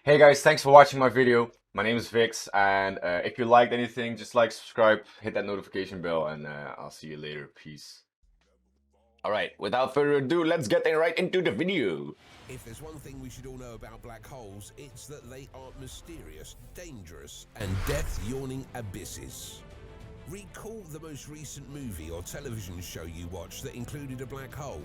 Hey guys, thanks for watching my video. My name is Vix, and if you liked anything, just like, subscribe, hit that notification bell, and I'll see you later. Peace. Alright, without further ado, let's get right into the video. If there's one thing we should all know about black holes, it's that they are mysterious, dangerous, and death-yawning abysses. Recall the most recent movie or television show you watched that included a black hole.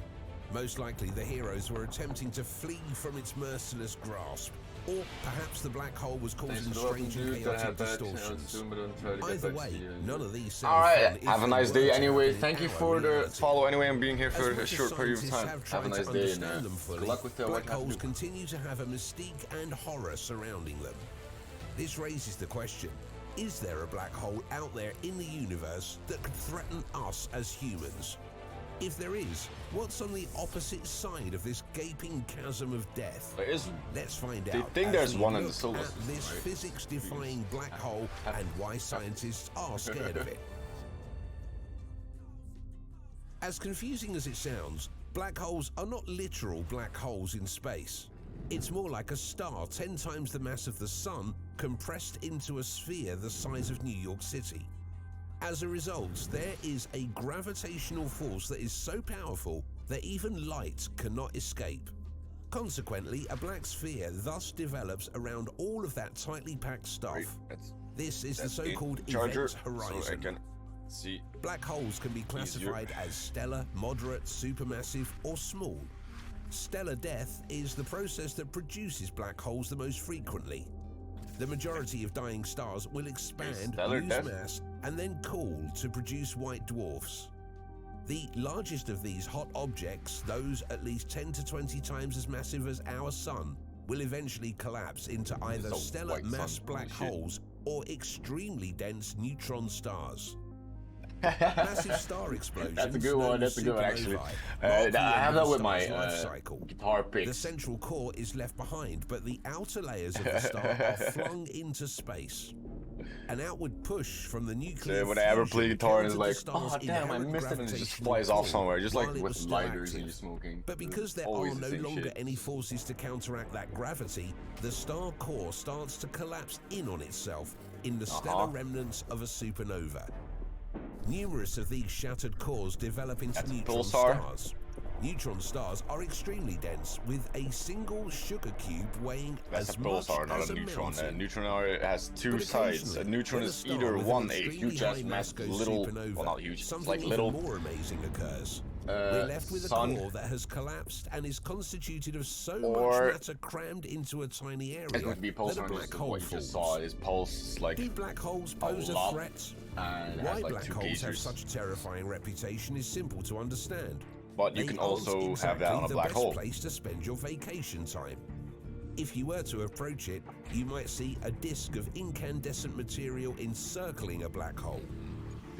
Most likely the heroes were attempting to flee from its merciless grasp, or perhaps the black hole was causing strange and chaotic distortions. Either way, none of these sound Alright, fun have a nice day anyway. Thank you for the reality. follow anyway and being here for As a much short as period of scientists time. have Have a tried nice to day and understand them fully, good luck with what black you have holes to do. continue to have a mystique and horror surrounding them. This raises the question, is there a black hole out there in the universe that could threaten us as humans? If there is, what's on the opposite side of this gaping chasm of death? There is. Let's find They out think as there's we one in the look solar at system, this right? physics-defying black hole and why scientists are scared of it. As confusing as it sounds, black holes are not literal black holes in space. It's more like a star 10 times the mass of the sun compressed into a sphere the size of New York City. As a result, there is a gravitational force that is so powerful that even light cannot escape. Consequently, a black sphere thus develops around all of that tightly packed stuff. This is the so-called event horizon. So I can see. Black holes can be classified as stellar, moderate, supermassive, or small. Stellar death is the process that produces black holes the most frequently. The majority of dying stars will expand, lose mass, and then cool to produce white dwarfs. The largest of these hot objects, those at least 10 to 20 times as massive as our sun, will eventually collapse into either stellar mass black holes or extremely dense neutron stars. Massive star explosions. That's a good one. That's a good one, actually. I have that with my guitar picks. The central core is left behind, but the outer layers of the star are flung into space. An outward push from the nuclear when I ever play guitar, it's like, star's oh damn, I missed it, and it just gravitational flies off pull somewhere, just like while it with was still lighters and active. you're smoking. But because there are Always no the same longer shit. any forces to counteract that gravity, the star core starts to collapse in on itself in the stellar remnants of a supernova. Numerous of these shattered cores develop into neutron stars. Neutron stars are extremely dense, with a single sugar cube weighing as much as a neutron. mountain. A neutron has two sides. A neutron is either one, a huge ass mass, little, well not huge, it's like little. More amazing occurs. We're left with a core that has collapsed and is constituted of so much matter crammed into a tiny area It would be that a black hole what you forms. just saw is pulse like. Do black holes pose a threat? Why black holes have such a terrifying reputation is simple to understand. But you can also have that on a black hole. The best place to spend your vacation time. If you were to approach it, you might see a disk of incandescent material encircling a black hole.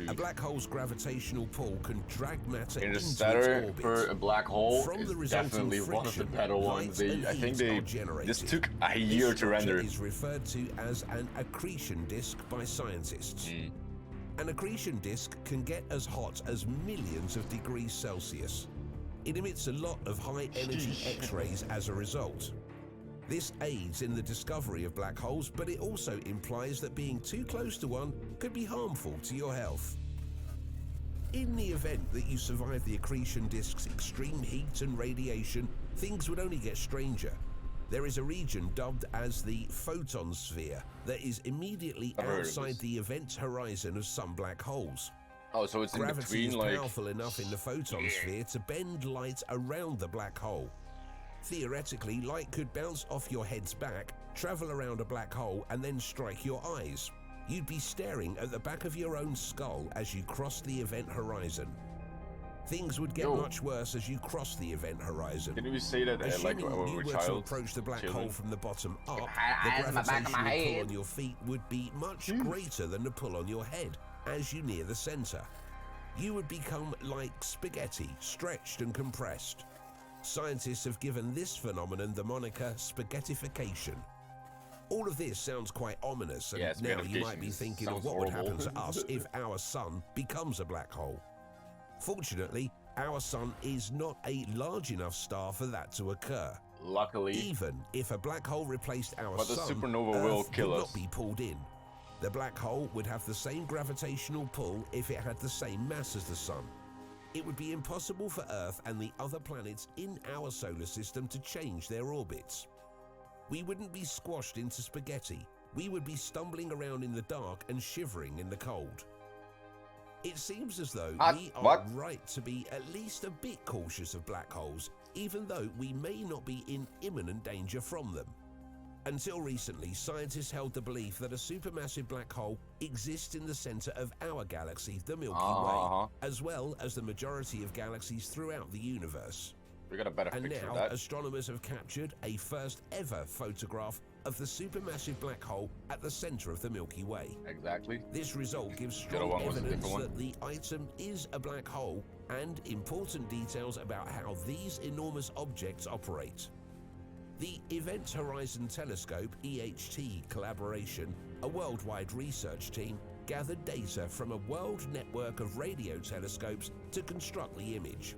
A black hole's gravitational pull can drag matter into its orbit. For a black hole From the is resulting definitely one of the friction, better ones. I think this took a year to render. This is referred to as an accretion disk by scientists. An accretion disk can get as hot as millions of degrees Celsius. It emits a lot of high-energy X-rays as a result. This aids in the discovery of black holes, but it also implies that being too close to one could be harmful to your health. In the event that you survive the accretion disk's extreme heat and radiation, things would only get stranger. There is a region dubbed as the photon sphere that is immediately outside the event horizon of some black holes. Oh, so it's Gravity in between, is like powerful enough in the photon sphere to bend light around the black hole. Theoretically, light could bounce off your head's back, travel around a black hole, and then strike your eyes. You'd be staring at the back of your own skull as you cross the event horizon. Things would get much worse as you cross the event horizon. Can we say that like when we were to approach the black hole from the bottom up, the gravitational pull on your feet would be much greater than the pull on your head as you near the center. You would become like spaghetti, stretched and compressed. Scientists have given this phenomenon the moniker spaghettification. All of this sounds quite ominous, and now you might be thinking of what would happen to us if our sun becomes a black hole. Fortunately, our sun is not a large enough star for that to occur. luckily. Even if a black hole replaced our But the sun, supernova Earth will kill would us. not be pulled in. The black hole would have the same gravitational pull if it had the same mass as the sun. It would be impossible for Earth and the other planets in our solar system to change their orbits. We wouldn't be squashed into spaghetti. We would be stumbling around in the dark and shivering in the cold. It seems as though we are right to be at least a bit cautious of black holes, even though we may not be in imminent danger from them. Until recently, scientists held the belief that a supermassive black hole exists in the center of our galaxy, the Milky Way, as well as the majority of galaxies throughout the universe. We got a better And picture now, of that. astronomers have captured a first ever photograph of the supermassive black hole at the center of the Milky Way. Exactly. This result gives The other strong one was a evidence different one. that the item is a black hole and important details about how these enormous objects operate. The Event Horizon Telescope (EHT) collaboration, a worldwide research team, gathered data from a world network of radio telescopes to construct the image.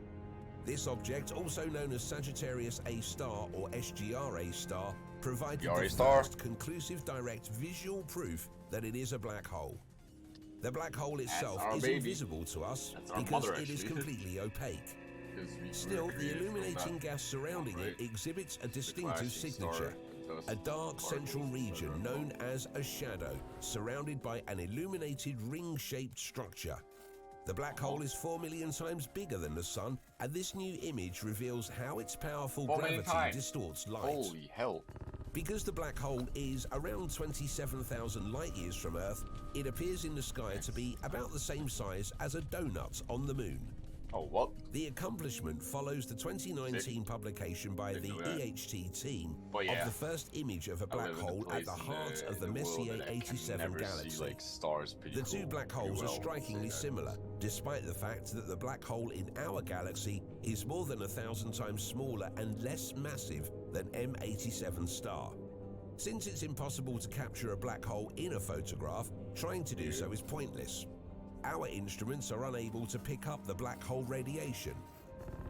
This object, also known as Sagittarius A star or SGR A star, provided the first conclusive direct visual proof that it is a black hole. The black hole itself is invisible to us because it is completely opaque. Still, the illuminating gas surrounding it exhibits a distinctive signature, a dark central region known as a shadow, surrounded by an illuminated ring-shaped structure. The black hole is 4 million times bigger than the sun, and this new image reveals how its powerful gravity distorts light. Holy hell. Because the black hole is around 27,000 light-years from Earth, it appears in the sky to be about the same size as a donut on the moon. Oh, what? The accomplishment follows the 2019 publication by the EHT team of the first image of a black hole at the heart of the Messier 87 galaxy. The two black holes are strikingly similar, despite the fact that the black hole in our galaxy is more than 1,000 times smaller and less massive than M87 star. Since it's impossible to capture a black hole in a photograph, trying to do so is pointless. Our instruments are unable to pick up the black hole radiation.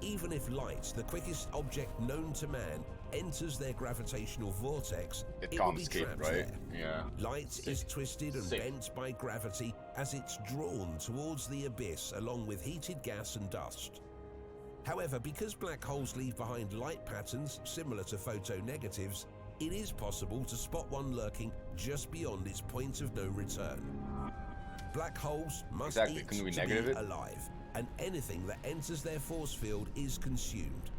Even if light, the quickest object known to man, enters their gravitational vortex, it will be trapped there. Yeah. Light is twisted and bent by gravity as it's drawn towards the abyss along with heated gas and dust. However, because black holes leave behind light patterns similar to photonegatives, it is possible to spot one lurking just beyond its point of no return. Black holes must eat to be alive, and anything that enters their force field is consumed.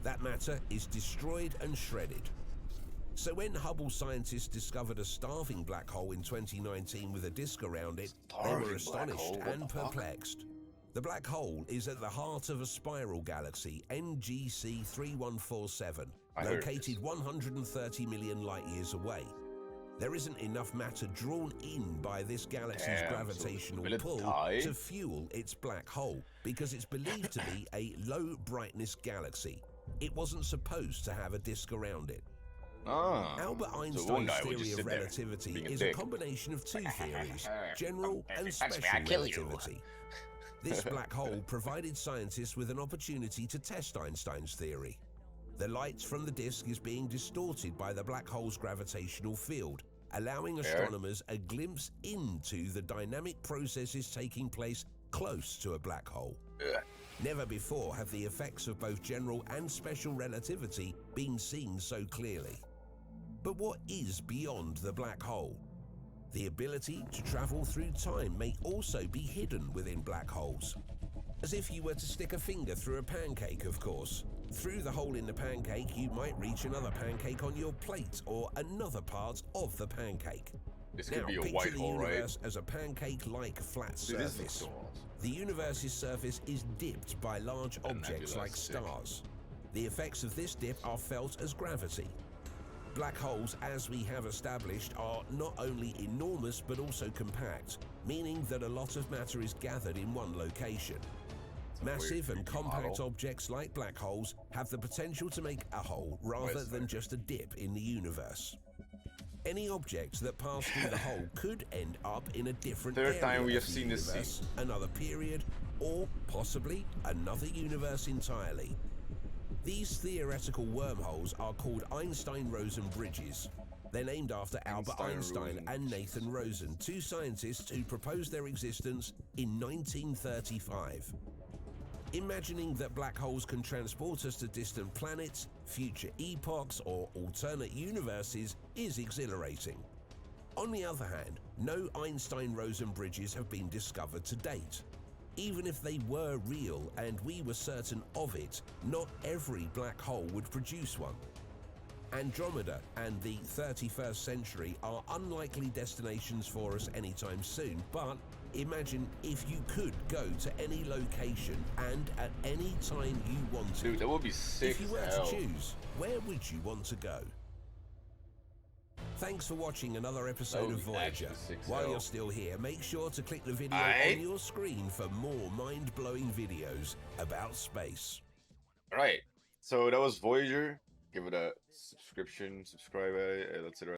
That matter is destroyed and shredded. So when Hubble scientists discovered a starving black hole in 2019 with a disk around it, they were astonished and perplexed. The black hole is at the heart of a spiral galaxy, NGC 3147, located 130 million light-years away. There isn't enough matter drawn in by this galaxy's gravitational pull to fuel its black hole, because it's believed to be a low-brightness galaxy. It wasn't supposed to have a disk around it. Albert Einstein's theory of relativity is a combination of two theories, general and special relativity. This black hole provided scientists with an opportunity to test Einstein's theory. The light from the disk is being distorted by the black hole's gravitational field, allowing astronomers a glimpse into the dynamic processes taking place close to a black hole. Never before have the effects of both general and special relativity been seen so clearly. But what is beyond the black hole? The ability to travel through time may also be hidden within black holes. As if you were to stick a finger through a pancake, of course. Through the hole in the pancake, you might reach another pancake on your plate or another part of the pancake. This could be a white hole, right? Picture the universe as a pancake-like flat surface. The universe's surface is dipped by large objects like stars. The effects of this dip are felt as gravity. Black holes, as we have established, are not only enormous but also compact, meaning that a lot of matter is gathered in one location. Massive and compact objects like black holes have the potential to make a hole rather than just a dip in the universe. Any objects that pass through the hole could end up in a different area time we have of the seen this universe, another period, or possibly another universe entirely. These theoretical wormholes are called Einstein-Rosen bridges. They're named after Albert Einstein and Nathan Rosen, two scientists who proposed their existence in 1935. Imagining that black holes can transport us to distant planets, future epochs, or alternate universes is exhilarating. On the other hand, no Einstein-Rosen bridges have been discovered to date. Even if they were real and we were certain of it, not every black hole would produce one. Andromeda and the 31st century are unlikely destinations for us anytime soon, but imagine if you could go to any location and at any time you wanted. Dude, that would be sick. If you were to choose, where would you want to go? Thanks for watching another episode of Voyager. While you're still here, make sure to click the video on your screen for more mind-blowing videos about space. Alright, so that was Voyager. Give it a subscribe, etc.